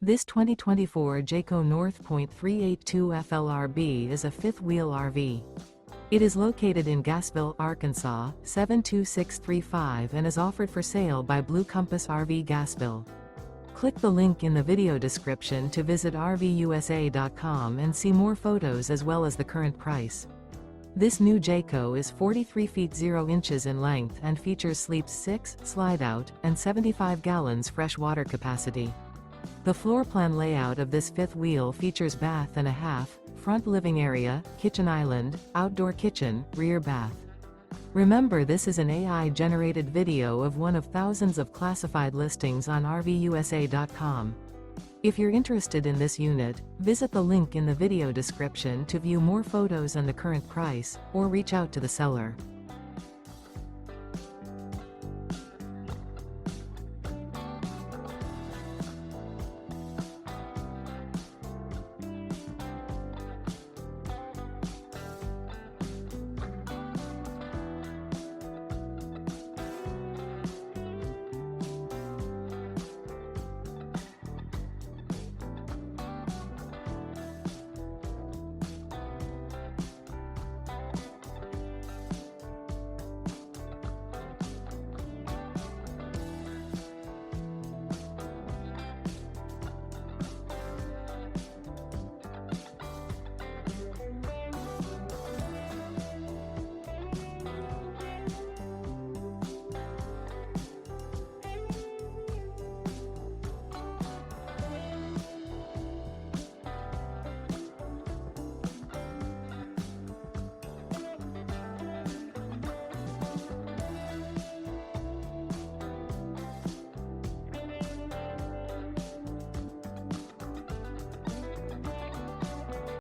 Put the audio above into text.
This 2024 Jayco North Point 382 FLRB is a fifth-wheel RV. It is located in Gassville, Arkansas, 72635 and is offered for sale by Blue Compass RV Gassville. Click the link in the video description to visit RVUSA.com and see more photos as well as the current price. This new Jayco is 43 feet 0 inches in length and features sleeps 6, slide-out, and 75 gallons fresh water capacity. The floor plan layout of this fifth wheel features bath and a half, front living area, kitchen island, outdoor kitchen, rear bath. Remember, this is an AI-generated video of one of thousands of classified listings on RVUSA.com. If you're interested in this unit, visit the link in the video description to view more photos and the current price, or reach out to the seller.